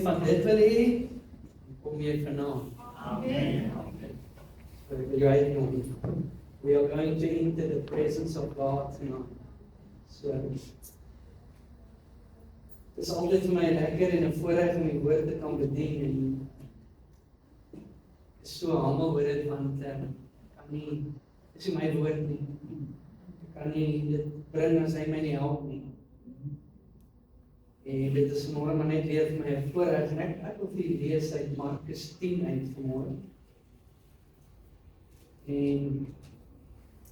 van dit wil hê, kom jy vanaand. Amen. We are going to enter the presence of God tonight. So, het is altyd vir my lekker en 'n voorreg om die woord te kan bedien en is so humble oor dit want kan nie, is nie my woord nie. Ek kan nie dit bring as hy my nie help nie. En dit is môre maar net weer vir my 'n voorreg en ek wil vir julle lees uit Markus 10 uit vanmôre. En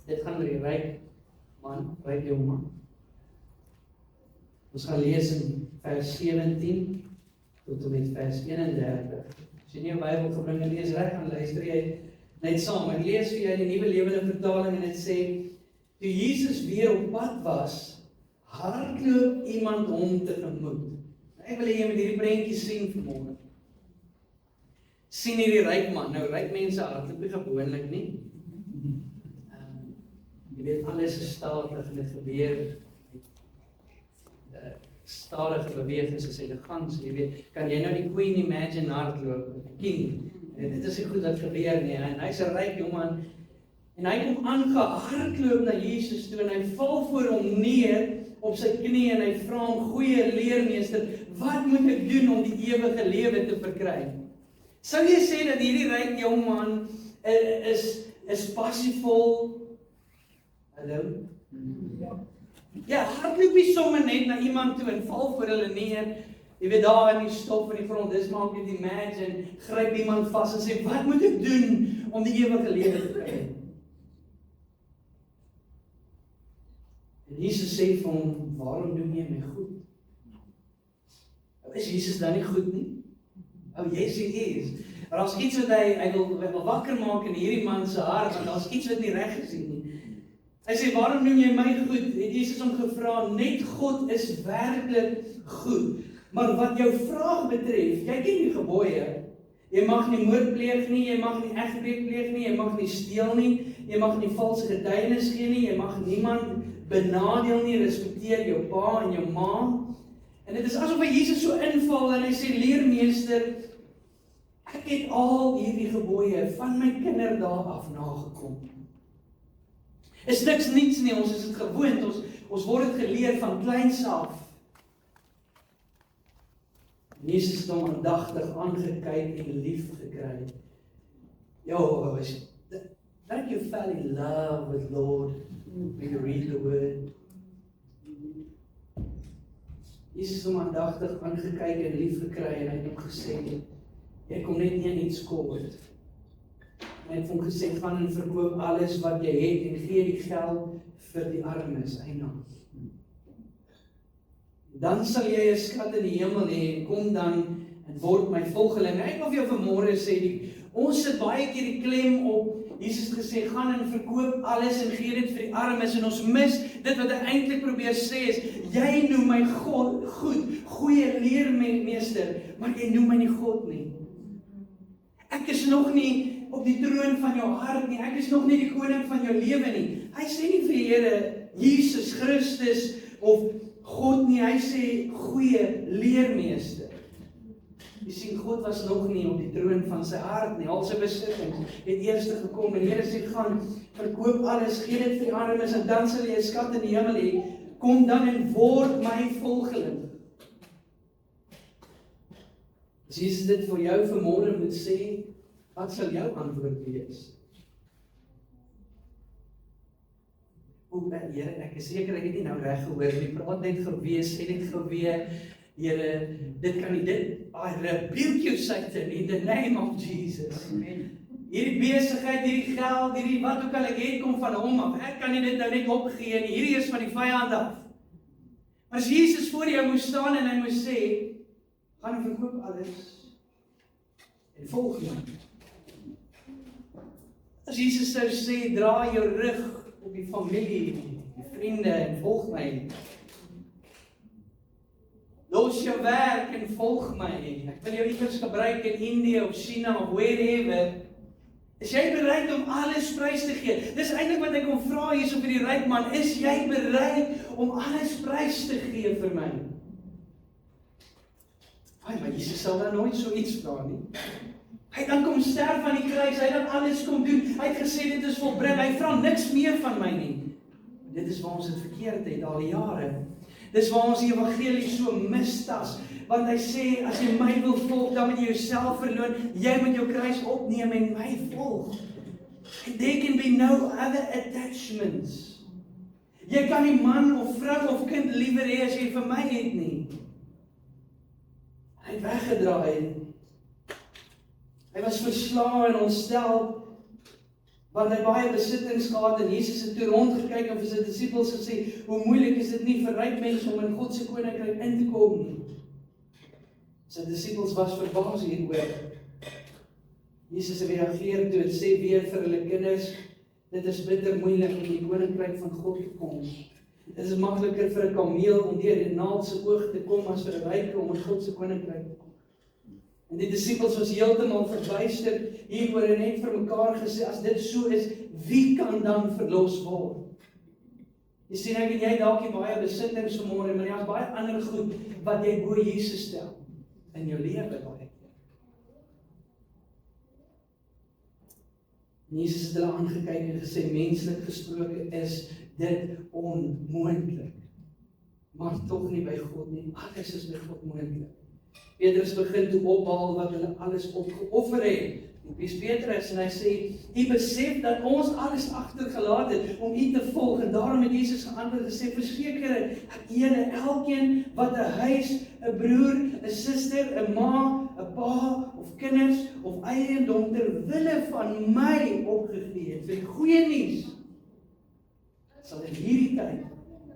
dit gaan oor die ryk man, ryk jong man. Ons gaan lees in vers 17 tot en met vers 31. As jy nie 'n Bybel gebring en lees reg, dan luister jy net saam. Ek lees vir jou die Nuwe Lewende Vertaling en dit sê: toe Jesus weer op pad was, hardloop iemand hom tegemoet. Ek wil hê jy moet hierdie prentjie sien vanmôre. Sien hierdie ryk man. Nou ryk mense hardloop nie gewoonlik nie. Jy weet alles is stadig en dit gebeur stadige bewegings is elegant. Jy weet, kan jy nou die Queen Imagine hardloop, king. En dit is nie goed wat gebeur nie. En hy's 'n ryk jongeman en hy kom aangehardloop na Jesus toe en hy val voor hom neer op sy knie en hy vra hom: goeie leermeester, wat moet ek doen om die ewige lewe te verkry? Sou jy sê dat hierdie ryk jongman is passievol? Hallo? Ja, hardloop nie sommer net na iemand toe en val voor hulle neer. Jy weet daar in die stof in die grond, dis maak jy imagine, gryp iemand vas en sê: wat moet ek doen om die ewige lewe te kry? En Jesus sê vir hom: waarom doen jy my goed? Is Jesus dan nie goed nie? Yes, hy is. Maar daar's iets wat hy wil wakker maak in hierdie man se hart, want daar's iets wat nie reg gesien nie. Hy sê: waarom noem jy my goed? Het Jesus hom gevra: net God is werklik goed. Maar wat jou vraag betref, jy ken die gebooie. Jy mag nie moord pleeg nie, jy mag nie egbreek pleeg nie, jy mag nie steel nie, jy mag nie valse getuienis gee nie, jy mag niemand benadeel nie, respekteer jou pa en jou ma. En dit is asof hy Jesus so inval en hy sê: leermeester, ek het al hierdie gebooie van my kinderdae af nagekom. Is niks niets nie, ons is dit gewoond, ons word dit geleer van kleins af. Jesus het hom aandagtig aangekyk en lief gekry. Don't you fall in love with Lord when you read the word? Jesus het hom aandagtig aangekyk en lief gekry en hy het hom gesê: jy kom net iets kort. En hy het hom gesê: gaan en verkoop alles wat jy het en gee die geld vir die armes. Dan sal jy 'n skat in die hemel hê en kom dan en word my volgeling. Ek wil vir jou vanmôre sê, ons sit baie keer die klem op, Jesus het gesê: gaan en verkoop alles en gee dit vir die armes, en ons mis dit wat hy eintlik probeer sê is: jy noem my God goed, goeie leermeester, maar jy noem my nie God nie. Ek is nog nie op die troon van jou hart nie, ek is nog nie die koning van jou lewe nie. Hy sê nie vir Here Jesus Christus of God nie, hy sê goeie leermeester. Jy sien, God was nog nie op die troon van sy hart nie, al sy besittings het eers gekom en die Here sê: gaan, verkoop alles, gee dit vir die armes en dan sal jy 'n skat in die hemel hê. Kom dan en word my volgeling. As Jesus dit vir jou vanmôre moet sê, wat sal jou antwoord wees? Here, ek is seker ek het nie nou reg gehoor nie, praat net gewees, sê net gewees, Here, dit kan nie, I rebuke you Satan in the name of Jesus. Hierdie besigheid, hierdie geld, hierdie wat ook al ek het, kom van hom af. Ek kan nie dit nou net opgee nie, hierdie is van die vyand af. Maar as Jesus voor jou moes staan en hy moes sê: gaan verkoop alles en volg my. As Jesus sou sê: draai jou rug op die familie, die vriende en volg my. Los jou werk en volg my. Ek wil jou iewers gebruik in Indië of China of wherever. Is jy bereid om alles prys te gee? Dis eintlik wat ek kom vra hier so vir die ryk man. Is jy bereid om alles prys te gee vir my? Maar Jesus sal dan nooit so iets vra nie. Hy het dan kom sterf aan die kruis, hy het dan alles kom doen. Hy het gesê dit is volbring, hy vra niks meer van my nie. Dit is waar ons het verkeerd het al jare. Dis waar ons die evangelie so mistas, want hy sê, as jy my wil volg, dan moet jy jouself verloon, jy moet jou kruis opneem en my volg. And there can be no other attachments. Jy kan nie man of vrou of kind liewer hê as jy vir my het nie. Hy het weggedraai. Hy was verslae en ontstel, want hy baie besittings gehad en Jesus het toe rondgekyk en vir sy disippels gesê, hoe moeilik is dit nie vir ryk mense om in God se koninkryk in te kom nie. Sy disippels was verbaas hieroor. Jesus reageer toe en sê weer vir hulle kinders, dit is bitter moeilik om in die koninkryk van God te kom. Dit is makliker vir 'n kameel om deur die naald se oog te kom as vir 'n ryke om in God se koninkryk te kom. En die disippels was heeltemal verbuister hieroor en net vir mekaar gesê, as dit so is, wie kan dan verlos word? Jy sien, ek en jy dalk nie baie besittings vanmôre, maar jy het baie ander goed wat jy bo Jesus stel in jou lewe baie keer. Jesus het hulle aangekyk en gesê, menslik gesproke is dit onmoontlik. Maar tog nie by God nie, alles is by God moontlik. Petrus begin toe ophaal wat hulle alles opgeoffer het. Dis Petrus en hy sê, u besef dat ons alles agtergelaat het om u te volg en daarom het Jesus geantwoord gesê, verseker ek julle elkeen wat 'n huis, 'n broer, 'n suster, 'n ma, 'n pa of kinders of eiendom ter wille van my opgegee het vir die goeie nuus, sal in hierdie tyd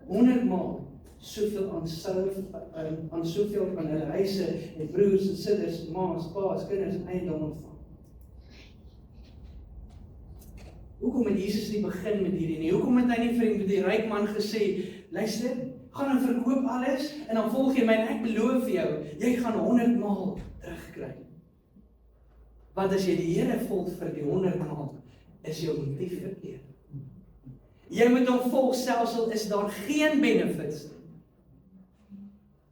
100 maal soveel aan soveel van hulle huise en broers en susters, ma's, pa's, kinders en eiendom ontvang. Hoekom het Jesus nie begin met hierdie nie? Hoekom het hy nie vir die ryk man gesê, luister, gaan en verkoop alles en dan volg jy my en ek beloof vir jou, jy gaan 100 maal terugkry. Want as jy die Here volg vir die 100 maal, is jou motief verkeerd. Jy moet hom volg selfs al is daar geen benefits nie.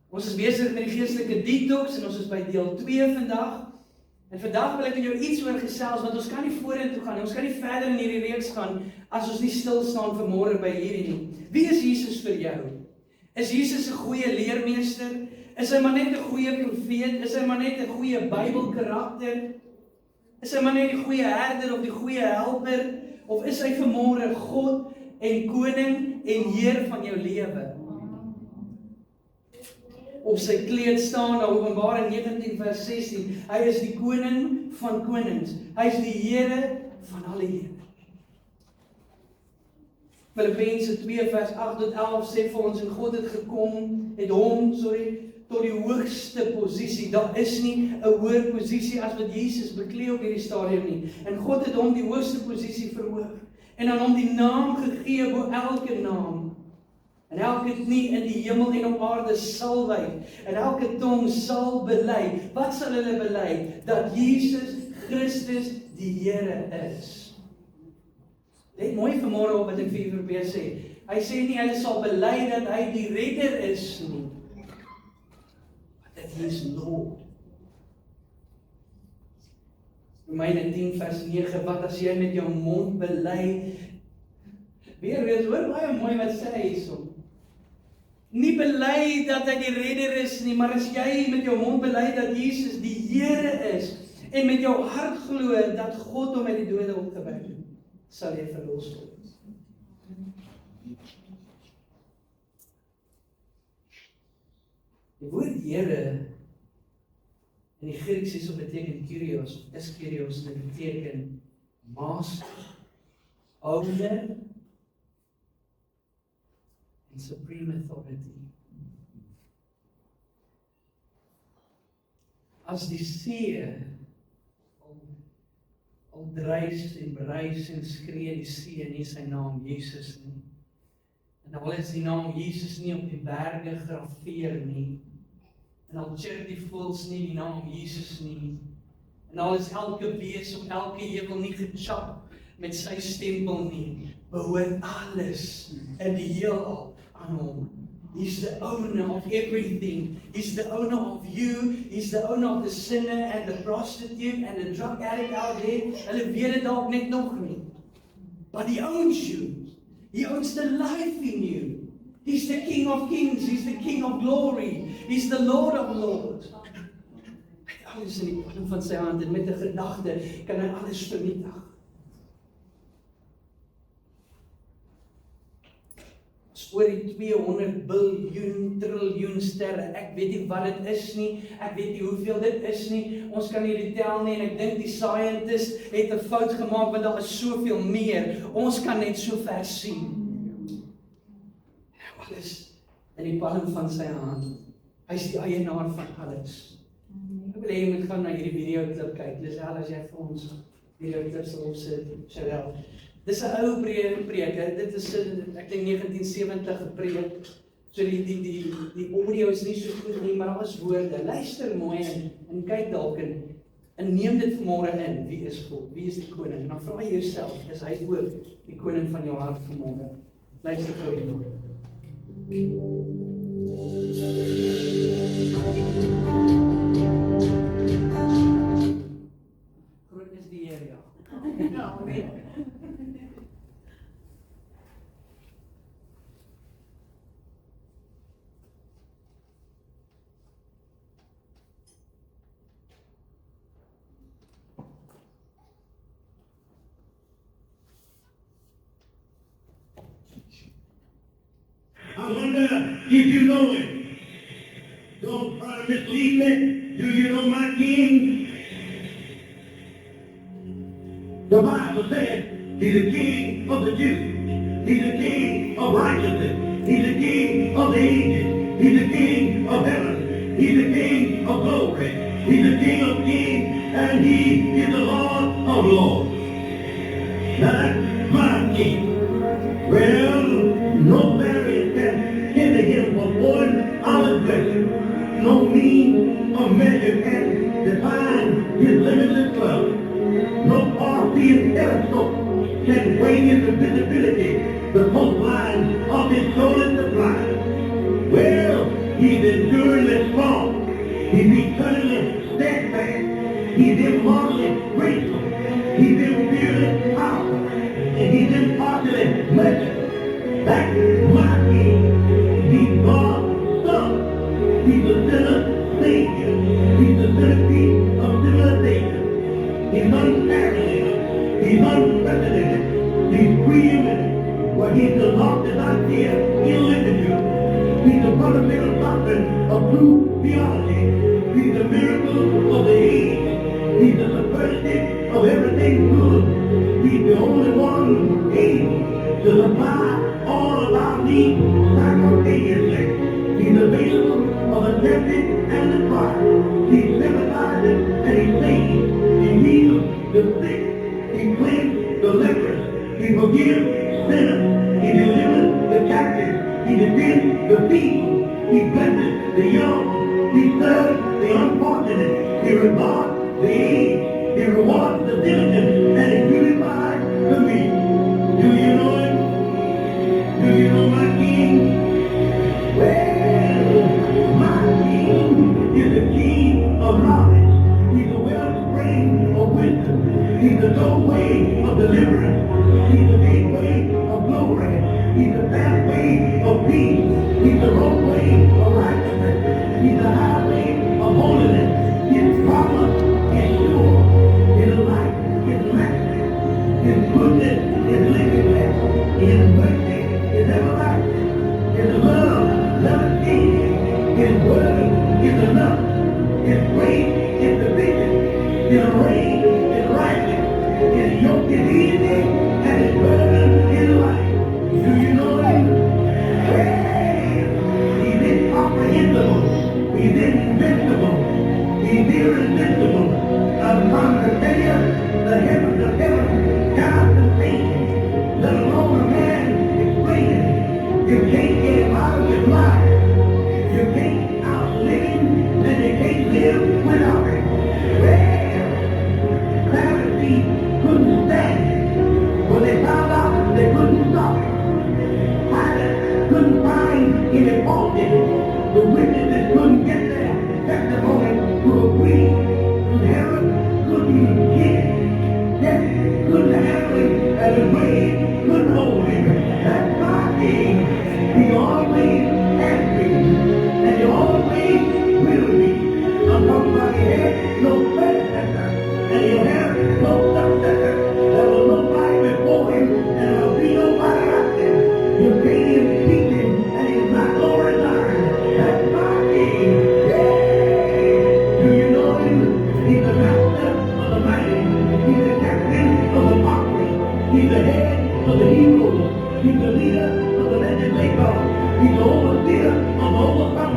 Ons is besig met die geestelike detox en ons is by deel 2 vandag. En vandag wil ek met jou iets oor gesels, want ons kan nie vorentoe gaan, ons kan nie verder in hierdie reeks gaan, as ons nie stil staan vanmôre by hierdie nie. Wie is Jesus vir jou? Is Jesus 'n goeie leermeester? Is hy maar net 'n goeie profeet? Is hy maar net 'n goeie Bybelkarakter? Is hy maar net die goeie herder of die goeie helper? Of is hy vanmôre God en koning en Heer van jou lewe? Op sy kleed staan, daar Openbaring 19 vers 16, hy is die koning van konings, hy is die Here van alle Here. Filippense 2 vers 8 tot 11 sê vir ons, en God het hom, tot die hoogste posisie, daar is nie 'n hoër posisie as wat Jesus beklee op hierdie stadium nie, en God het hom die hoogste posisie verhoog, en aan hom die naam gegee bo elke naam, en elke knie in die hemel en op aarde sal buig, en elke tong sal bely. Wat sal hulle bely? Dat Jesus Christus die Here is. Let mooi vanmôre op wat ek vir u probeer sê. Hy sê nie hulle sal bely dat hy die redder is nie, maar dat hy is Lord. Romeine 10 vers 9, wat as jy met jou mond bely, weer hoor baie mooi wat sê hy hierso. Nie bely dat hy die redder is nie, maar as jy met jou mond bely dat Jesus die Here is, en met jou hart glo dat God hom uit die dode opgewek het, sal jy verlos word. Die woord Here in die Grieks is beteken Kyrios, of is Kyrios, dit beteken master, owner, and supreme authority. As die see al dreis en bruis en skree die see nie sy naam Jesus nie. En al is die naam Jesus nie op die berge grafeer nie. En al chirp die voëls nie die naam Jesus nie. En al is elke bees op elke heuwel nie gechap met sy stempel nie. Behoort alles in die heelal aan hom. He's the owner of everything. He's the owner of you. He's the owner of the sinner and the prostitute and the drug addict out there. Hulle weet dit dalk net nog nie. But He owns you. He owns the life in you. He's the King of Kings. He's the King of Glory. He's the Lord of Lords. Hy het alles in die palm van sy hand en met 'n gedagte kan hy alles vernietig. Oor die 200 biljoen, triljoen sterre. Ek weet nie wat dit is nie. Ek weet nie hoeveel dit is nie. Ons kan nie dit tel nie en ek dink die scientist het 'n fout gemaak want daar is soveel meer. Ons kan net so ver sien. Alles in die palm van sy hand. Hy is die eienaar van alles. Ek wil hê jy moet gaan na hierdie video klip kyk. Dis al as jy vir ons video klip sal opsit, Cheryl. Dis 'n ou preek. Dit is ek dink 1970 gepreek. So die audio is nie so goed nie, maar daar is woorde. Luister mooi en kyk dalk en neem dit vanmôre in. Wie is God? Wie is die koning? En dan vra jy jouself, is hy ook die koning van jou hart vanmôre? Luister gou hierna. Groot is die Here, ja. Ja, nee. I wonder if you know Him. Don't try to mislead me. Do you know my King? The Bible says He's the King of the Jews. He's the King of righteousness. He's the King of the ages. He's the King of heaven. He's the King of glory. He's the King of kings, and He is the Lord of lords. Now that's my King. Well, no barrier can hinder Him from pouring out His blessing. No means of measure can define His limitless love. No far-seeing telescope can bring into visibility the coastline of His solar supply. Well, He's enduringly strong. He's eternally steadfast. He's immortally graceful. He's fearlessly powerful. And He's impartially merciful. That's my King. He's God's Son. He's the sinner's Savior. He's the centerpiece of civilization. He's unparalleled. He's unprecedented. He's preeminent. Well, He's the loftiest idea in literature. He's the fundamental doctrine of true theology. He's the miracle of the age. He's the superlative of everything good. He's the only one able to supply all of our needs simultaneously. He's available for the tempted and the tried. He sympathizes and He saves. He heals the sick. He cleanses the lepers. He forgives sinners. He delivers the captives. He defends the feeble. He blesses the young. He serves the unfortunate. He regards the aged. He rewards the diligent. And He beautifies the meek. Do you know Him? Do you know my King? Well, my King is the King of knowledge. He's the wellspring of wisdom. He's the doorway of deliverance. He's the gateway of glory. He's the pathway of peace. He's the roadway of righteousness. He's the highway of holiness. His promise is sure. His life is lasting. His goodness is limitless. His mercy is everlasting. His love never changes. His word is enough. His grace is sufficient. His reign is righteous. His yoke is easy and His burden is light. Do you know Him? Well, He's incomprehensible. He's invincible. He's irresistible. I'm trying to tell you, the heavens of heaven cannot contain Him. Let alone a man explain it. You can't get Him out of your life. You can't outlive Him, then you can't live without Him. Well, Pharisees couldn't stand it. When they found out, they couldn't stop it. Pilate couldn't find any fault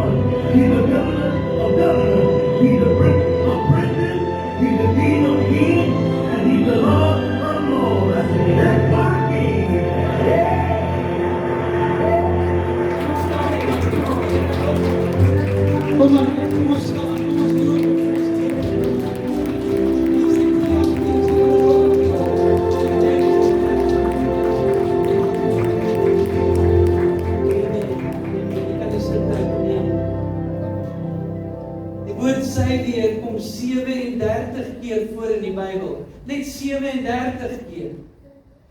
lords. He's the governor of governors. He's the prince of princes. He's the king of kings. And he's the Lord of lords. That's my king. Yeah. Kom aan, kom ons staan, kom ons doen. Die woord sê weer, kom 37 keer voor in die Bybel. Net 37 keer.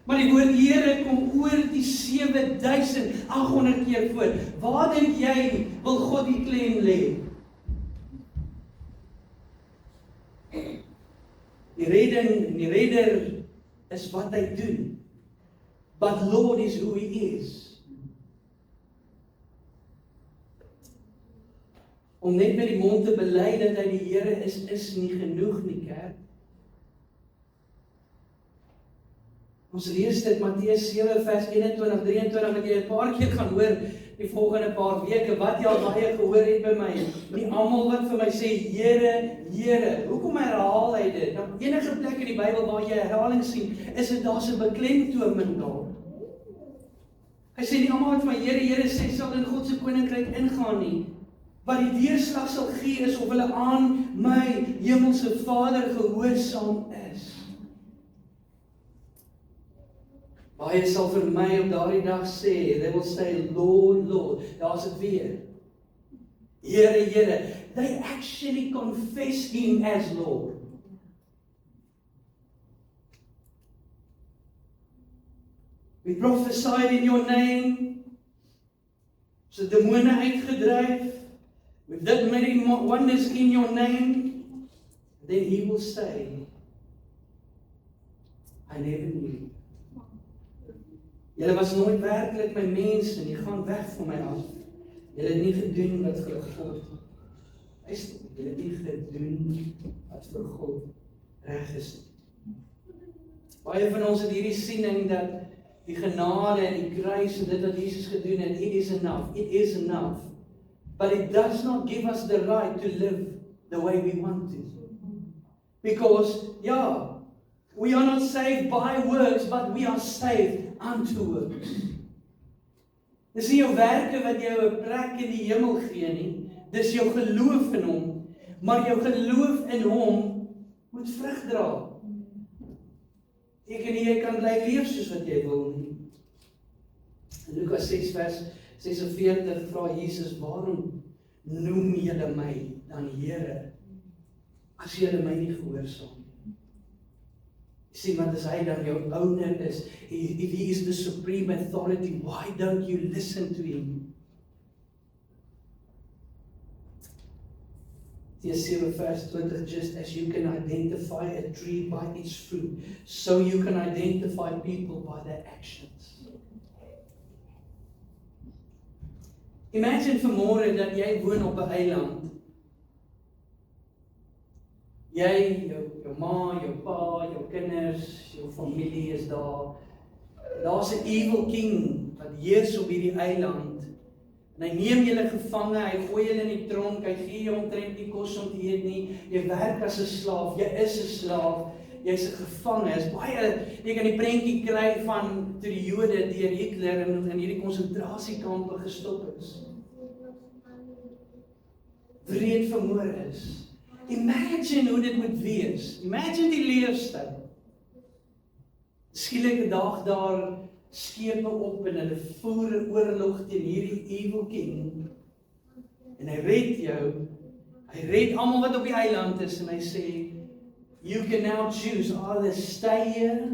Maar die woord Here kom oor die 7800 keer voor. Waar dink jy wil God die klem lê? Die redder is wat hy doen. But Lord is who he is. Om net met die mond te bely dat hy die Here is nie genoeg nie, kerk. Ons lees dit Matteus 7 vers 21, 23, wat jy 'n paar keer gaan hoor die volgende paar weke, wat jy al baie gehoor het by my. Nie almal wat vir my sê, Here, Here. Hoekom herhaal hy dit? Nou, enige plek in die Bybel waar jy herhaling sien, is dit daar's 'n beklemtoning daar. Hy sê nie almal wat vir my Here, Here sê, sal in God se koninkryk ingaan nie. Wat die deurslag sal gee is of hulle aan my hemelse Vader gehoorsaam is. Baie sal vir my op daardie dag sê, they will say, Lord, Lord. Daar's dit weer. Here, Here. They actually confess him as Lord. We prophesied in your name. So demone uitgedryf. We've done many wonders in your name. Then he will say, I never knew you. Julle was nooit werklik my mense en jy gaan weg van my af. Julle het nie gedoen wat vir God is. Julle het nie gedoen wat vir God reg is. Baie van ons het hierdie siening dat die genade en die kruis en dit wat Jesus gedoen het, it is enough. It is enough. But it does not give us the right to live the way we want to. Because, we are not saved by works, but we are saved unto works. Dis nie jou werke wat jou 'n plek in die hemel gee nie. Dis jou geloof in hom. Maar jou geloof in hom moet vrug dra. Jy kan bly leef soos wat jy wil nie. In Lukas 6 vers 46 vra Jesus, waarom noem julle my dan Here, as julle my nie gehoorsaam nie? Sien, want as hy dan jou owner is, if he is the supreme authority, why don't you listen to him? Mattheus 7 vers 20, just as you can identify a tree by its fruit, so you can identify people by their actions. Imagine vanmôre dat jy woon op 'n eiland. Jy, jou ma, jou pa, jou kinders, jou familie is daar. Daar's 'n evil king wat heers op hierdie eiland. En hy neem julle gevange, hy gooi julle in die tronk, hy gee jou omtrent nie kos om te eet nie. Jy werk as 'n slaaf, jy is 'n slaaf, jy's 'n gevangene. Is baie, jy kan die prentjie kry van toe die Jode deur Hitler in hierdie konsentrasiekampe gestop is. Wreed vermoor is. Imagine hoe dit moet wees. Imagine die leefstyl. Skielik 'n dag daar skepe op en hulle voer 'n oorlog teen hierdie evil king. En hy red jou. Hy red almal wat op die eiland is en hy sê, you can now choose either stay here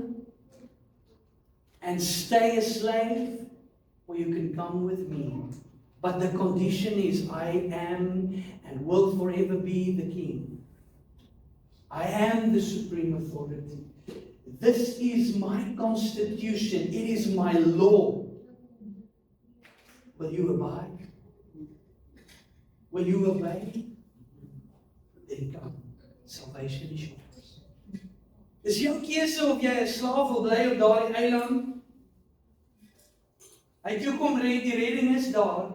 and stay a slave, or you can come with me. But the condition is, I am and will forever be the king. I am the supreme authority. This is my constitution. It is my law. Will you abide? Will you obey? Then come. Salvation is yours. Dis jou keuse of jy 'n slaaf wil bly op daardie eiland. Hy toe kom red, die redding is daar.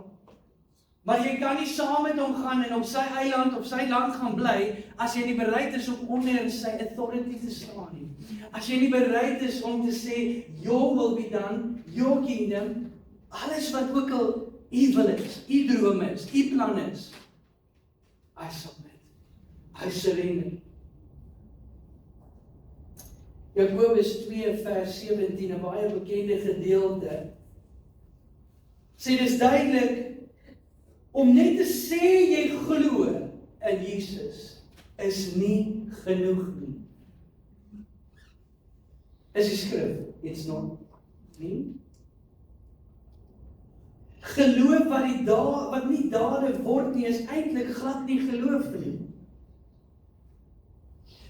Maar jy kan nie saam met hom gaan en op sy eiland, op sy land gaan bly, as jy nie bereid is om onder sy authority te staan nie. As jy nie bereid is om te sê, your will be done, your kingdom, alles wat ook al u wil is, u droom is, u plan is, I submit, I surrender. Jakobus 2 vers 17, 'n baie bekende gedeelte, sê dis duidelik, om net te sê jy glo in Jesus, is nie genoeg nie. Is die skrif, it's not nie. Geloof wat nie dade word nie, is eintlik glad nie geloof nie.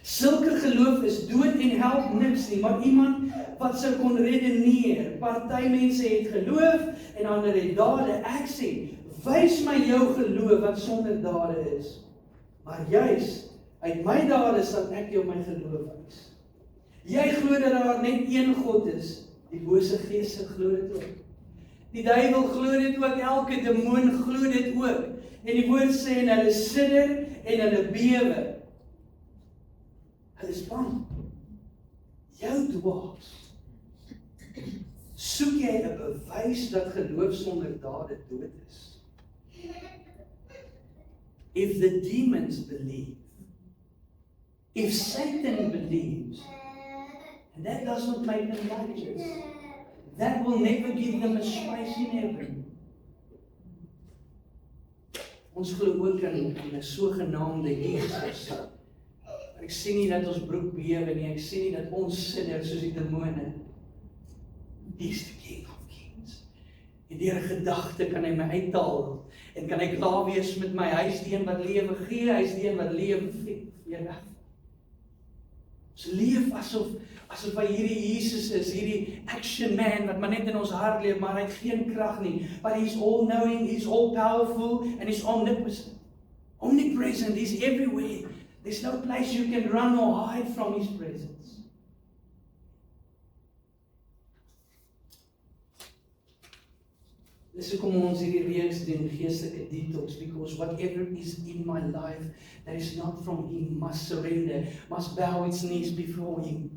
Sulke geloof is dood en help niks nie, maar iemand wat sou kon redeneer. Party mense het geloof en ander het dade. Ek sê, wys my jou geloof wat sonder dade is. Maar juis uit my dade sal ek jou my geloof wys. Jy glo dat daar net een God is. Die bose geeste glo dit ook. Die duiwel glo dit ook, elke demoon glo dit ook. En die woord sê, en hulle sidder en hulle bewe. Hulle is bang. Jou dwaas. Soek jy 'n bewys dat geloof sonder dade dood is? If the demons believe, if Satan believes, and that does not make them righteous, that will never give them a space in heaven. Ons glo ook in 'n sogenaamde Jesus. Ek sien nie dat ons broek bewe nie, ek sien nie dat ons sidder soos die demone. He's the King of Kings. En deur 'n gedagte kan hy my uithaal, en kan hy klaar wees met my, hy is die een wat lewe gee, hy is die een wat lewe weer weg. Ons leef asof hy hierdie Jesus is, hierdie action man, wat maar net in ons hart leef, maar hy het geen krag nie, but he's all knowing, he's all powerful, and he's omnipresent, he's everywhere. There's no place you can run or hide from his presence. Dis hoekom ons hierdie reeks doen, geestelike detox, because whatever is in my life that is not from him must surrender, must bow its knees before him.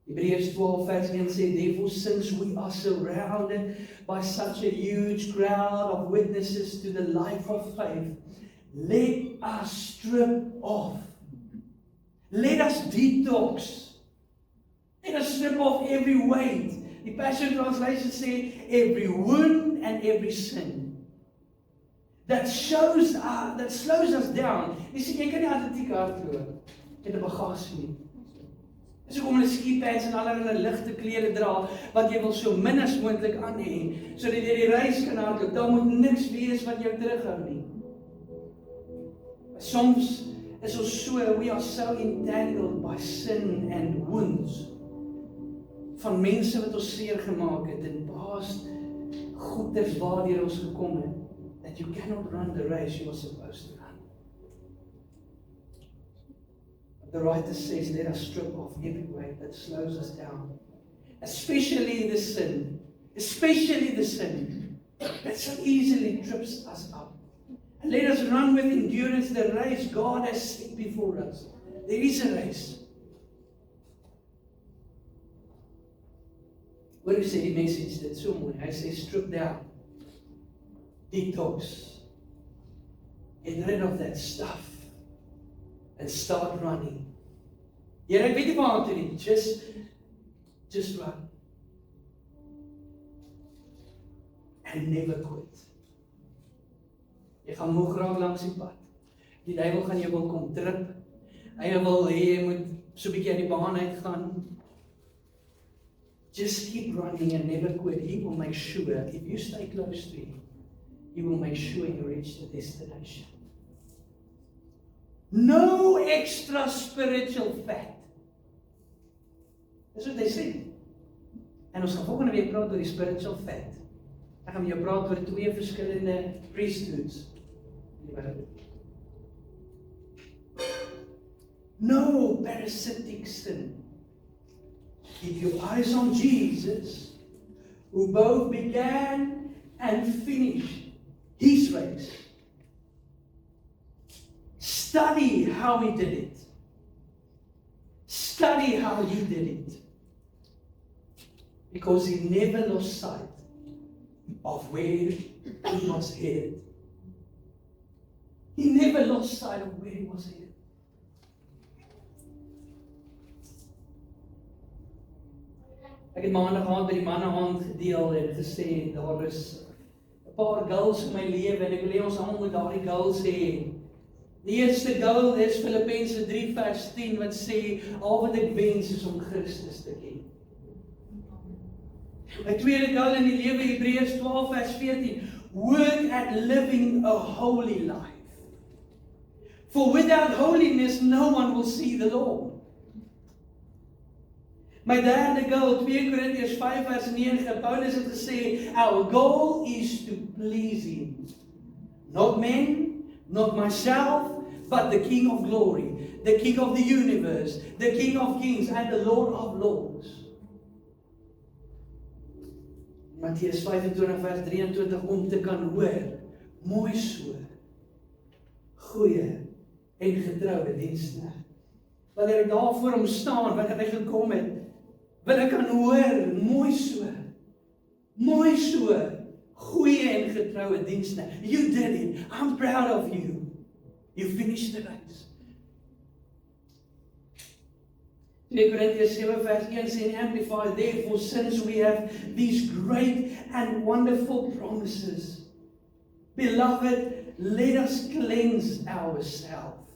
Hebreërs 12 vers 1 sê, therefore since we are surrounded by such a huge crowd of witnesses to the life of faith, let us strip off. Let us detox. Let us strip off every weight. Die Passion Translation sê, every wound and every sin. That slows us down. Jy sê, jy kan nie atletiek hardloop met 'n bagasie nie. Dis hoekom hulle ski-pads en allerlei ligte klere dra, wat jy wil so min as moontlik aan hê, sodat jy die reis kan hardloop. Daar moet niks wees wat jou terughou nie. Soms is ons so, we are so entangled by sin and wounds, van mense wat ons seer gemaak het, en past goeders waardeur ons gekom het, that you cannot run the race you are supposed to run. But the writer says, let us strip off every weight that slows us down, especially the sin that so easily trips us up. And let us run with endurance the race God has set before us. There is a race. What is die message? Dit so mooi. Hy sê strip down, detox, get rid of that stuff, and start running. Here, ek weet nie waar toe nie. Just run. And never quit. Jy gaan moeg raak langs die pad. Die duiwel gaan jou wil kom trip. Hy wil hê jy moet so 'n bietjie uit die baan uitgaan. Just keep running and never quit. He will make sure, if you stay close to him, he will make sure you reach the destination. No extra spiritual fat. Dis wat hy sê. En ons gaan volgende week praat oor die spiritual fat. Ek gaan met jou praat oor 2 verskillende priesthoods. No parasitic sin. Keep your eyes on Jesus, who both began and finish his race. Study how he did it. Study how he did it. Because he never lost sight of where he was headed. He never lost sight of where he was headed. Ek het maandag aand by die manne aand gedeel en gesê, daar is 'n paar goals in my lewe en ek wil hê ons almal moet daardie goals hê. Die eerste goal is Filippense 3 vers 10 wat sê, al wat ek wens is om Christus te ken. My tweede goal in die lewe, Hebreërs 12 vers 14, work at living a holy life. For without holiness, no one will see the Lord. My derde goal, 2 Korintiërs 5 vers 9, Paulus het gesê, our goal is to please him. Not men, not myself, but the King of glory, the King of the universe, the King of kings, and the Lord of lords. Matteus 25 vers 23, om te kan hoor, mooi so, goeie en getrouwe dienste. Wanneer ek daar voor hom staan, wanneer hy gekom het, wil ek kan hoor, mooi so, goeie en getrouwe dienste. You did it, I'm proud of you. You finished the race. 2 Korintiërs 7 vers 1 sê in Amplified, therefore since we have these great and wonderful promises, beloved, let us cleanse ourselves.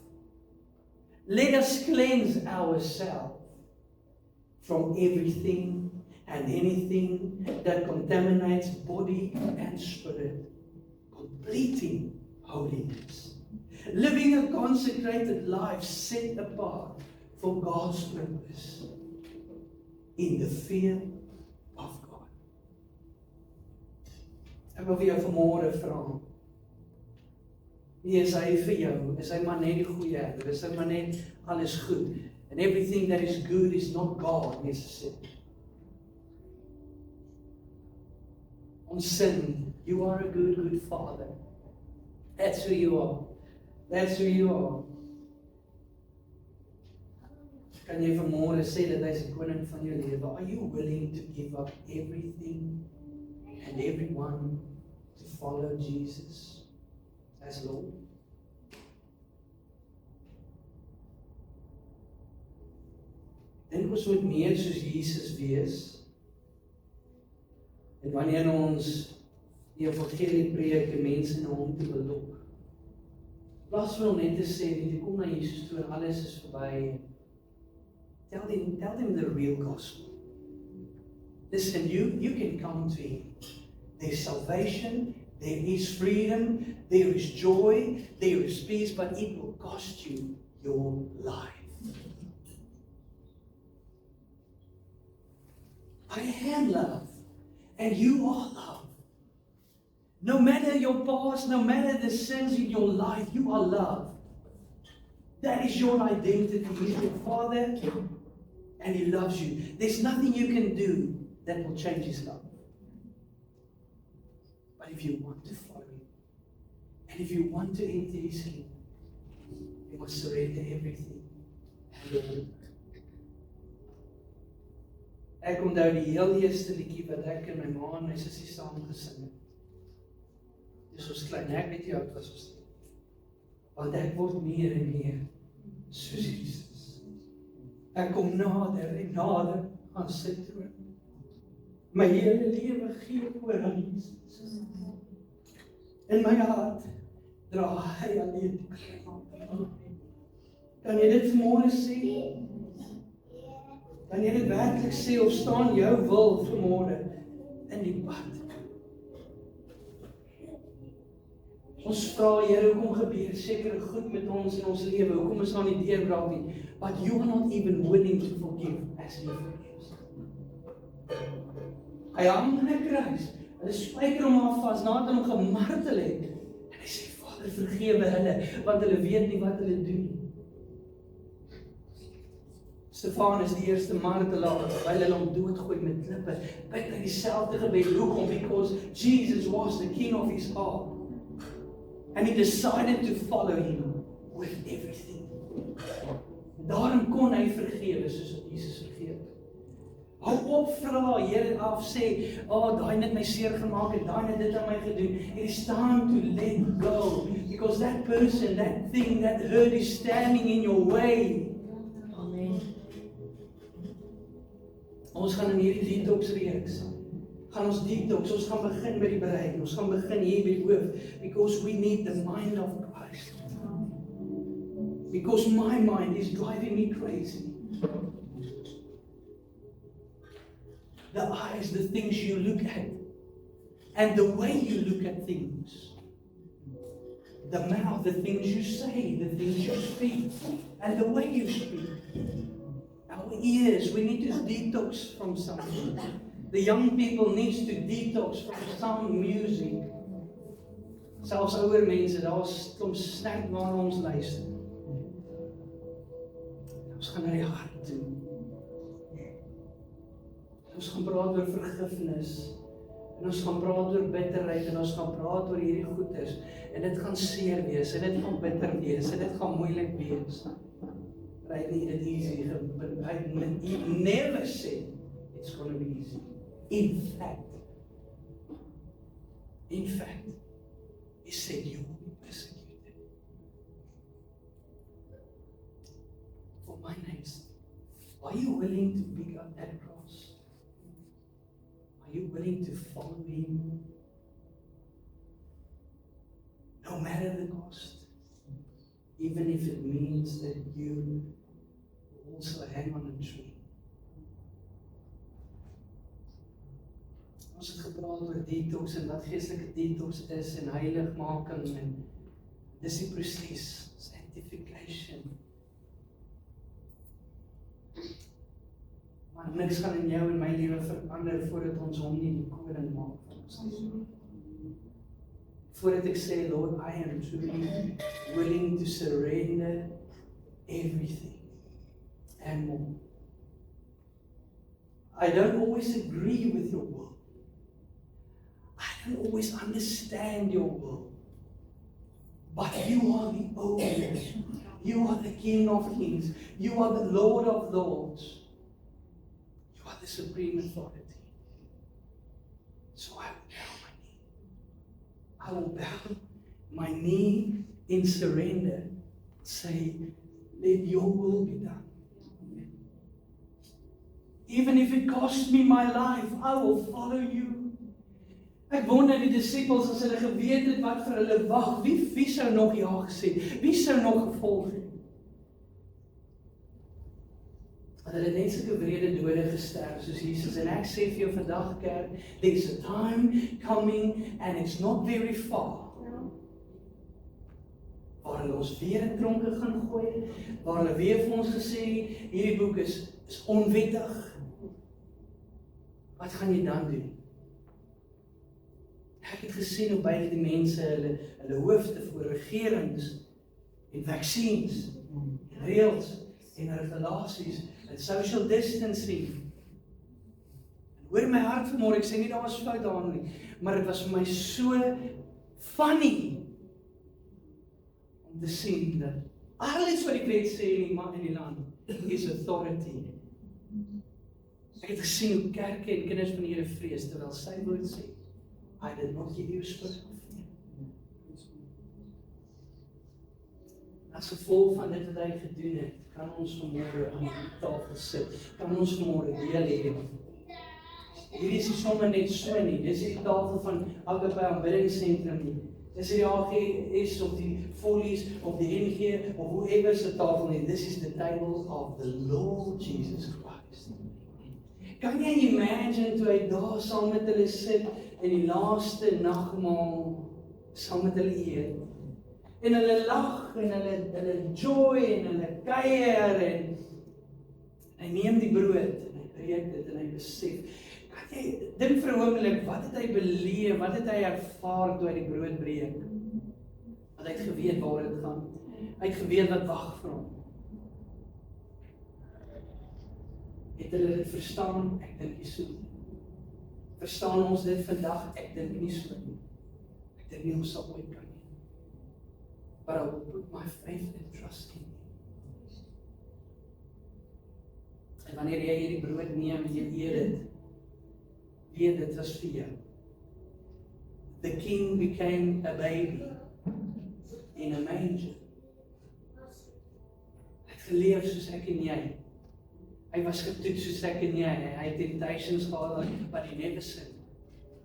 Let us cleanse ourselves from everything and anything that contaminates body and spirit, completing holiness. Living a consecrated life set apart for God's purpose in the fear of God. Ek wil vir jou vanmôre vra, wie is hy vir jou? Is hy maar net die goeie herder? Is hy maar net alles goed? And everything that is good is not God necessarily. Ons sin, you are a good father. That's who you are. That's who you are. Kan jy vanmôre sê dat hy is die koning van jou lewe? Are you willing to give up everything and everyone to follow Jesus as Lord? Dink ons moet meer soos Jesus wees. En wanneer ons die evangelie preek, die mense na hom toe belok. Plaas vir hom net te sê, weet jy, kom na Jesus toe en alles is verby. Tell them the real gospel. Listen, you can come to him. There's salvation, there is freedom, there is joy, there is peace, but it will cost you your life. I am love, and you are love. No matter your past, no matter the sins in your life, you are loved. That is your identity. He's your Father, and He loves you. There's nothing you can do that will change His love. But if you want to follow Him, and if you want to enter His kingdom, you must surrender everything and all. Ek onthou die heel eerste liedjie wat ek en my ma en my sussie saam gesing het. Dis ons klein, ek weet nie hoe oud was ons nie. Want ek word meer en meer soos Jesus. Ek kom nader en nader aan sy troon. My hele lewe gee oor aan Jesus. In my hart dra hy alleen die kroon. Kan jy dit vanmôre sê? Kan jy dit werklik sê of staan jou wil vanmôre in die pad? Ons vra, Here, hoekom gebeur sekere goed met ons in ons lewe? Hoekom is daar nie deurbraak nie? But you are not even willing to forgive as He forgives. Hy hang aan 'n kruis. Hulle spyker hom af vas nadat hom gemartel het. En hy sê, Vader, vergewe hulle, want hulle weet nie wat hulle doen nie. Stefanus, die eerste martelaar, terwyl hulle hom doodgooi met klippe, bid hy dieselfde gebed. Hoekom? Because Jesus was the king of his heart. And he decided to follow him with everything. Daarom kon hy vergewe soos wat Jesus vergewe. Hou op vra, Here af sê, daai het my seer gemaak en daai het dit aan my gedoen. It is time to let go, because that person, that thing, that hurt is standing in your way. Amen. Ons gaan in hierdie detox reeks, ons gaan begin by die brein, ons gaan begin hier by die hoof, because we need the mind of Christ. Because my mind is driving me crazy. The eyes, the things you look at, and the way you look at things. The mouth, the things you say, the things you speak, and the way you speak. Our ears, we need to detox from something. The young people need to detox from some music. Selfs ouer mense, daar's klomp snack waar ons luister. Ons gaan na die hart toe. Ons gaan praat oor vergifnis, en ons gaan praat oor bitterheid, en ons gaan praat oor hierdie goeders, en dit gaan seer wees, en dit gaan bitter wees, en dit gaan moeilik wees. Right, it easy, but he never said it's going to be easy. In fact, he said you will be persecuted for my name's sake. Are you willing to pick up that cross? Are you willing to follow him? No matter the cost. Even if it means that you also hang on a tree. Ons het gepraat oor detox en wat geestelike detox is en heiligmaking en dis die proses, sanctification. Maar niks gaan in jou en my lewe verander voordat ons hom nie die koning maak van ons lewe. Voordat ek sê, Lord, I am truly willing to surrender everything and more. I don't always agree with your will. I don't always understand your will. But you are the owner. You are the King of Kings. You are the Lord of Lords. You are the supreme authority. So I will bow my knee in surrender. Say, let your will be done. Even if it costs me my life, I will follow you. Ek wonder die disippels as hulle geweet het wat vir hulle wag, wie sou nog ja gesê? Wie sou nog gevolg het? Hulle het net sulke wrede dode gesterf soos Jesus. En ek sê vir jou vandag kerk, there's a time coming and it's not very far. Waar hulle ons weer in tronke gaan gooi, waar hulle weer vir ons gesê hierdie boek is onwettig. Wat gaan jy dan doen? Ek het gesien hoe baie die mense hulle hoofde voor regerings en vaccines en reëls en regulasies en social distancing. En hoor my hart vanmôre, ek sê nie daar was fout daarin nie, maar dit was vir my so funny om te sien dat alles wat ek net sê in die land is authority. Ek het gesien hoe kerke en kinders van die Here vrees terwyl sy woord sê, I did not give you a spirit of fear. As gevolg van dit wat hy gedoen het, kan ons vanmôre aan die tafel sit, kan ons vanmôre deel hê. Hierdie is nie sommer net so nie, dis die tafel van Agape aanbiddingsentrum nie. Dis die AGS of die Follies of die NG of whoever se tafel nie. This is the table of the Lord Jesus Christ. Kan jy imagine toe hy daar saam met hulle sit in die laaste nagmaal saam met hulle eet. En hulle lag en hulle joy en hulle kuier en hy neem die brood en hy breek dit en hy besef. Kan jy dink vir 'n oomblik wat het hy beleef, wat het hy ervaar toe hy die brood breek? Want hy het geweet waar dit gaan. Hy het geweet wat wag vir hom. Het hulle dit verstaan? Ek dink nie so nie. Verstaan ons dit vandag? Ek dink nie so nie. Ek dink nie ons sal ooit kan nie. But I will put my faith and trust in you. En wanneer jy hierdie brood neem en jy eet dit, weet dit was vir jou. The king became a baby in a manger. Hy het geleef soos ek en jy. Hy was getoets soos ek en jy. Hy het temptations gehad, but he never sinned.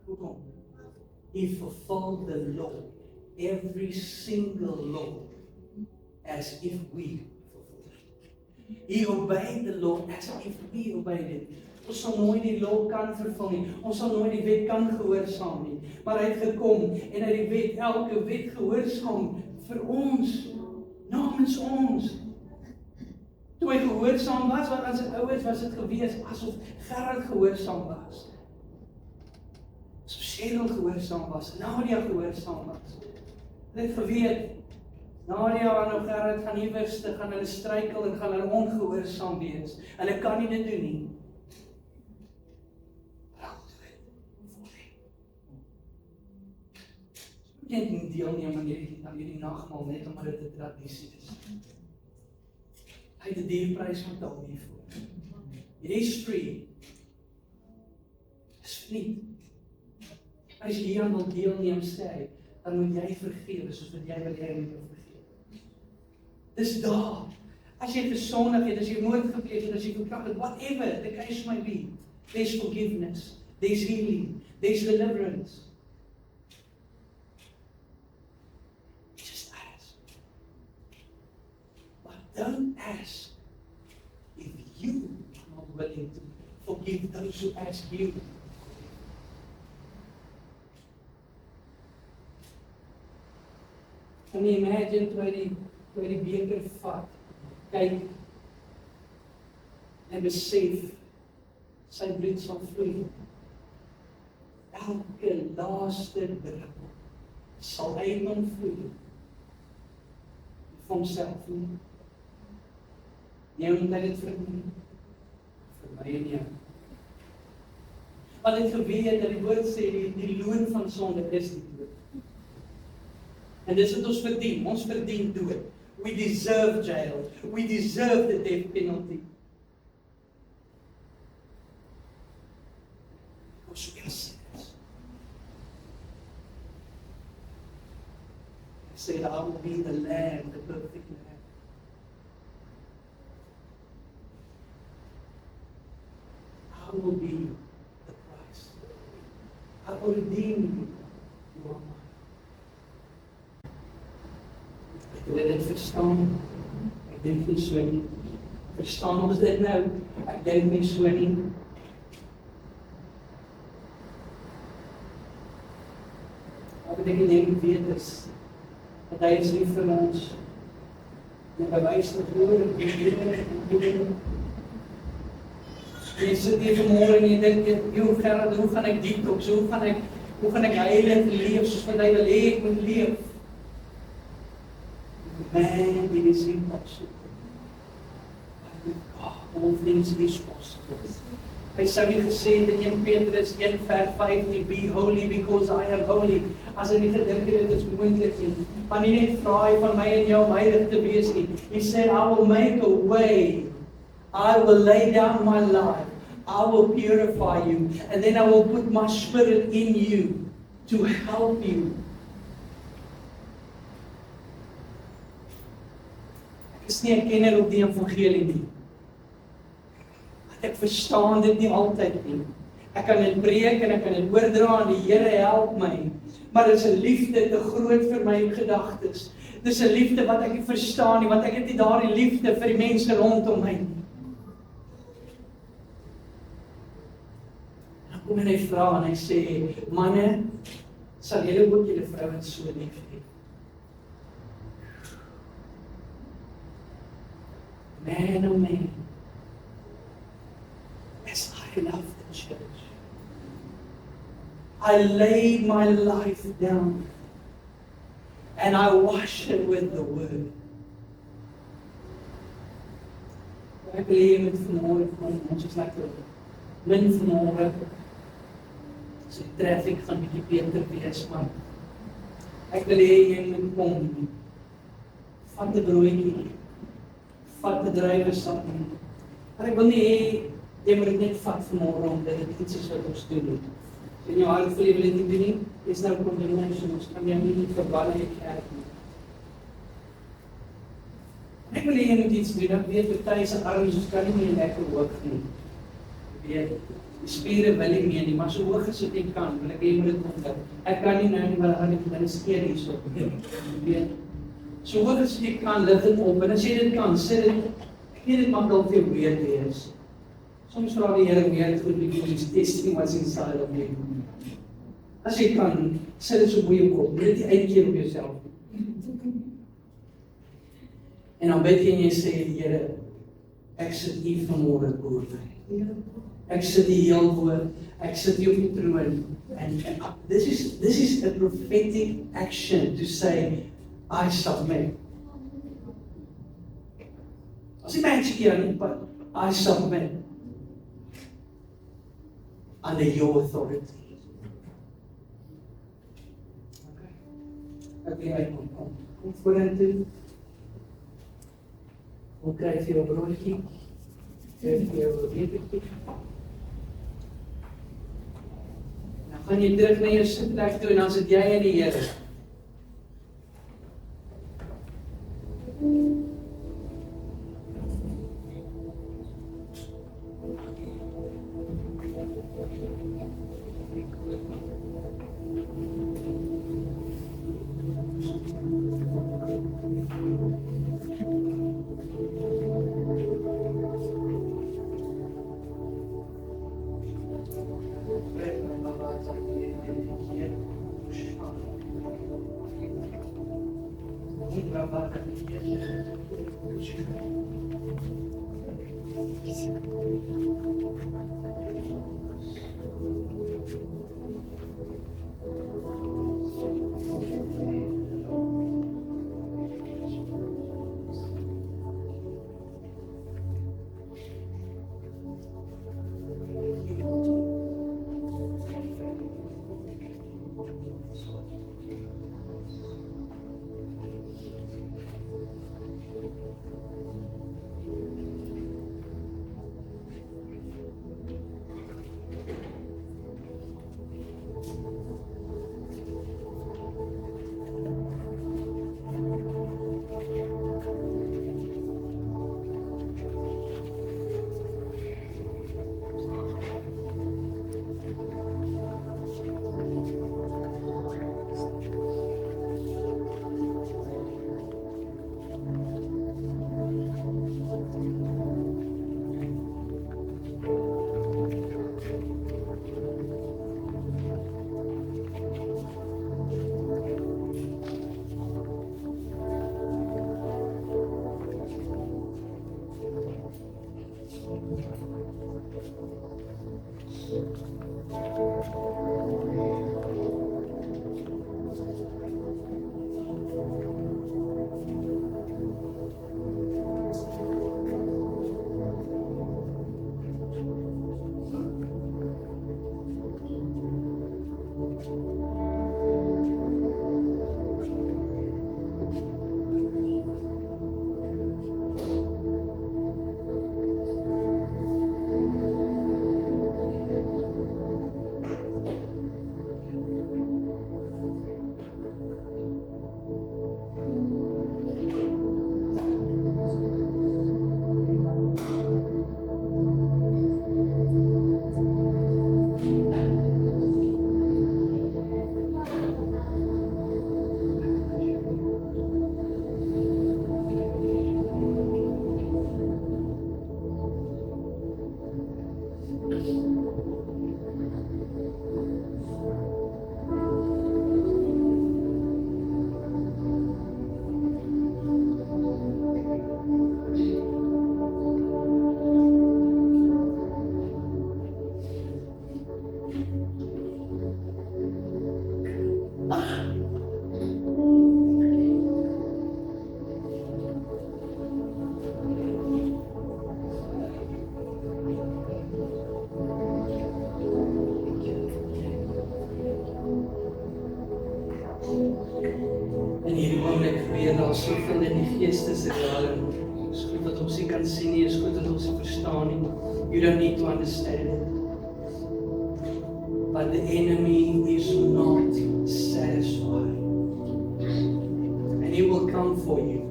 Hoekom? He fulfilled the law. Every single law. As if we fulfilled it. He obeyed the law as if we obeyed it. Ons sal nooit die law kan vervul nie. Ons sal nooit die wet kan gehoorsaam nie. Maar hy het gekom en hy die wet, elke wet gehoorsaam vir ons, namens ons. Toe hy gehoorsaam was, want as dit ouers was dit gewees asof Gerard gehoorsaam was. Asof Cheryl gehoorsaam was, Nadia gehoorsaam was. Hulle het geweet, Nadia en Gerard gaan iewers te gaan hulle struikel en gaan hulle ongehoorsaam wees. Hulle kan nie dit doen nie. Jy moet deelneem aan hierdie nagmaal net omdat dit 'n tradisie is. Hy het 'n dierprys betaal hiervoor. It is free. Dis nie. As jy hier wil deelneem, sê hy, dan moet jy vergewe soos wat jy wil hê moet vergewe. Dis daar. As jy gesondig het, as jy moord gepleeg het, as jy verkragt het, whatever the case might be, there's forgiveness, there's healing, there's deliverance. Don't ask if you are not willing to forgive those who ask you. Can you imagine toe die beker vat, kyk en besef sy bloed sal vloei. Elke laaste druppel sal uit hom vloei. Vir homself nie. Nie omdat dit vir my en jou. Want het geweet dat die woord sê, die loon van sonde is die dood. En dis wat ons verdien. Ons verdien dood. We deserve jail. We deserve the death penalty. Because we are sinners. He said, I will be the lamb, the perfect lamb. I will be the price. I will redeem you. You are mine. Ek wil dit verstaan. Ek dink nie so nie. Verstaan ons dit nou? Ek dink nie so nie. Wat ek nie weet is, dat hy is lief vir ons. En hy wys dit oor en die jy sit hier vanmorgen en jy dink, Gerard, hoe gaan ek detox, hoe gaan ek heilig leef, soos wat hy wil hê ek moet leef? Man, it is impossible. But with God, all things is possible. Hy sou nie gesê in 1 Petrus 1:15, be holy because I am holy. As hy nie gedink het, dit is moontlik nie. Maar nie net vra hy van my en jou om heilig te wees nie. He said, I will make a way. I will lay down my life. I will purify you. And then I will put my spirit in you to help you. Ek is nie 'n kenner op die evangelie nie. Ek verstaan dit nie altyd nie. Ek kan dit preek en ek kan dit oordra en die Here help my. Maar dit is 'n liefde te groot vir my gedagtes. Dis 'n liefde wat ek nie verstaan nie, want ek het nie daardie liefde vir die mense rondom my nie. Kom en hy vra en hy sê, manne, sal julle ook julle vrouens so lief hê? Man, oh man, as I love the church, I lay my life down and I wash it with the word. Ek wil hê jy moet vanmôre kom, ons is lekker min vanmôre. So die traffic gaan bietjie beter wees, maar ek wil hê jy moet kom. Vat 'n broodjie, vat 'n druiwesap. Maar ek wil nie hê jy moet dit net vat vanmôre omdat dit iets is wat ons doen. In jou hart voel jy wil dit nie doen nie, is nou condemnation, ons kan jou nie verbann in die kerk nie. Ek wil hê jy moet iets doen, ek weet party se arms kan nie meer lekker hoog nie. Ek weet, die spiere wil nie meer nie, maar so hoog as wat ek kan, wil ek hê jy moet dit onthou. Ek kan nie nou nie, maar ek gaan net skeer hierso. Ek weet, so hoog as jy kan, lig dit op, en as jy dit kan, sit dit, ek weet dit mag dalk vir jou weird wees. Soms vra die Here meer goed because testing what's inside of you. As jy kan, sit dit so op jou kop, moet dit nie uitkeer op jouself. En dan bid jy en jy sê, Here, ek sit U vanmôre voor my. Ek sit U heel voor, ek sit U op die troon. And this is a prophetic action to say, I submit. As jy mense keer nie, but I submit under your authority. Okay, kom vorentoe. Kom kry vir jou broodjie. Kry vir jou broodjie. Dan gaan jy terug na jou sitplek toe en dan sit jy in die Here. oomblik gebeur daar soveel in die geestesrealm. Is goed dat ons nie kan sien nie, is goed dat ons nie verstaan nie. You don't need to understand it. But the enemy is not satisfied. And he will come for you.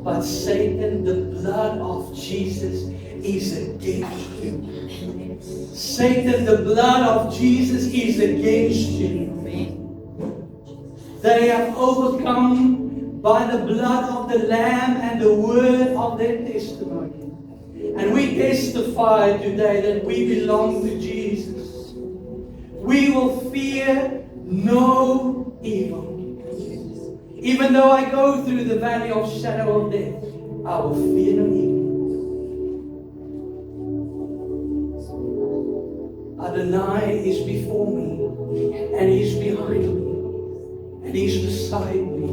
But Satan, the blood of Jesus is against you. Satan, the blood of Jesus is against you. They have overcome by the blood of the Lamb and the word of their testimony. And we testify today that we belong to Jesus. We will fear no evil. Even though I go through the valley of shadow of death, I will fear no evil. Adonai is before me, and He's behind me, and He's beside me.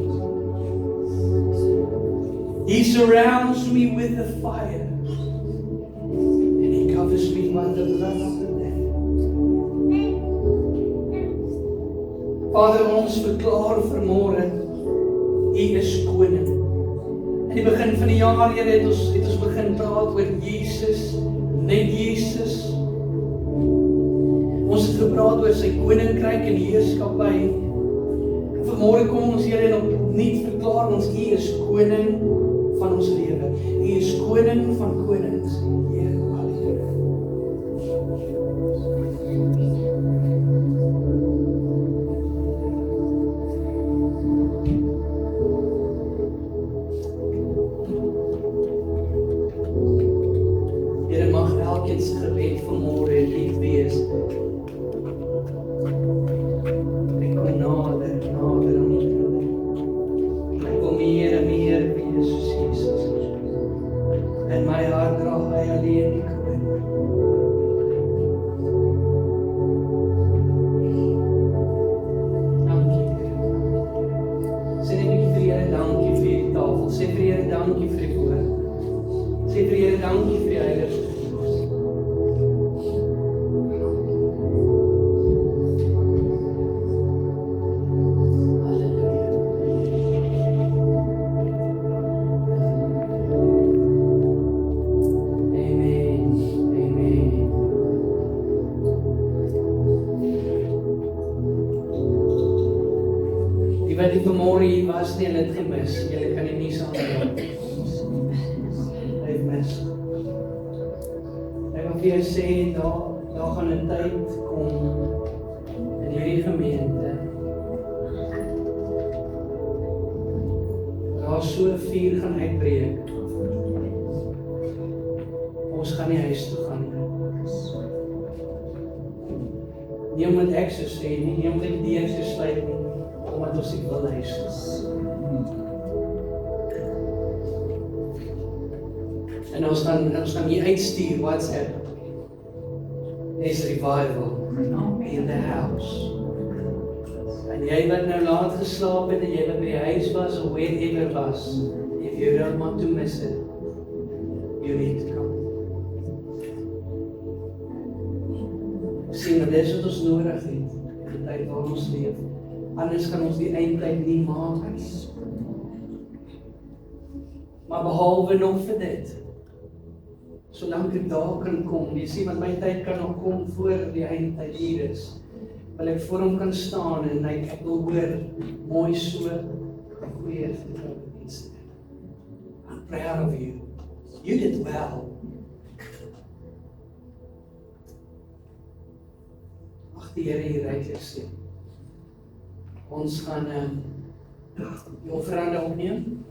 He surrounds me with the fire, and He covers me by the blood of the Lamb. Vader, ons verklaar vanmôre, U is koning. In die begin van die jaar, Here, het ons begin praat oor Jesus, net Jesus. Ons het gepraat oor sy koninkryk en heerskappy. En vanmôre kom ons, Here, en opnuut verklaar ons, U is koning van ons lewe. U is koning van konings. Here, halleluja. Here, mag elkeen se gebed vanmôre lief wees. Die vanmôre hier was nie, hulle het gemis. Julle kan nie saam doen. Hulle het mis. Ek wil vir jou sê, daar gaan 'n tyd kom in hierdie gemeente. Daar so vuur gaan uitbreek. Ons gaan nie huis toe gaan nie. Nie omdat ek so sê nie omdat ek die deur so sluit nie. Omdat ons nie wil luister. En ons gaan hier uitstuur WhatsApp. There's revival in the house. En jy wat nou laat geslaap het en jy wat by die huis was of wherever was, if you don't want to miss it, you need to come. Sien, dit is wat ons nodig het in die tyd waar ons leef. Anders kan ons die eindtyd nie maak nie. Maar behalwe nog vir dit, solank ek daar kan kom, jy sien, want my tyd kan nog kom voor die eindtyd hier is, wil ek voor hom kan staan en ek wil hoor, mooi so, goeie dienste. I'm proud of you. You did well. Mag die Here hier ryklik sien. Ons gaan die offerande opneem.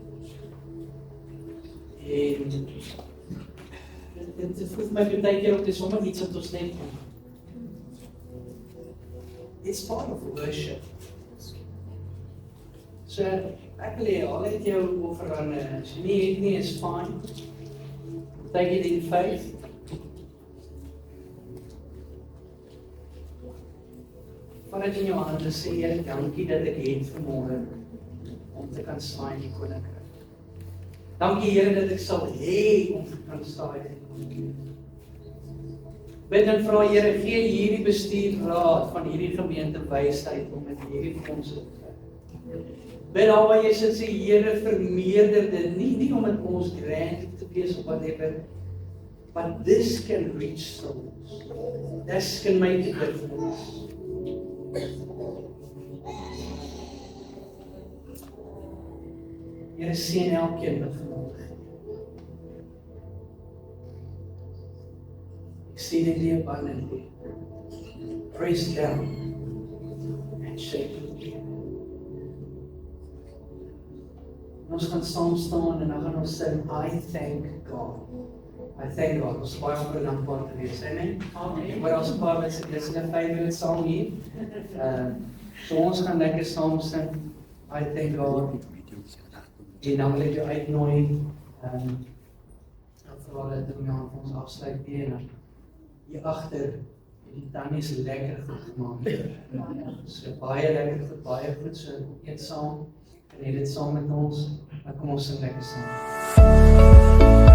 En dit voel my partykeer op, dit is sommer iets wat ons net doen. It's part of worship. So, ek wil hê, al het jou offerande, as jy nie het nie, is fine. Take it in faith. Vanuit in jou hande sê, Here, dankie dat ek het vanmôre om te kan staan in die koninkryk. Dankie, Here, dat ek sal hê om te kan staan in die koninkryk. Bid en vra Here, gee hierdie bestuurraad van hierdie gemeente wysheid om met hierdie fondse te werk. Bid daar waar jy sit, sê Here, vermeerder dit, nie om met ons grand te wees of whatever, but this can reach souls. This can make a difference. Here, sien elkeen wat vandag. Exceedingly abundantly. Press down and shake it. Ons gaan saam staan en dan gaan ons sing, I thank God. I thank God. Ons baie op dankbaar te wees, amen. Maar ons paar mense, dis 'n favorite song hier. So ons gaan lekker saam sing, I thank God. En dan wil ek jou uitnooi, vooral dat ons afsluit weer, en hier agter, die tannies lekker goed gemaak. So baie lekker goed, baie goed, so eet saam, en eet dit saam met ons, dan kom ons sing lekker saam.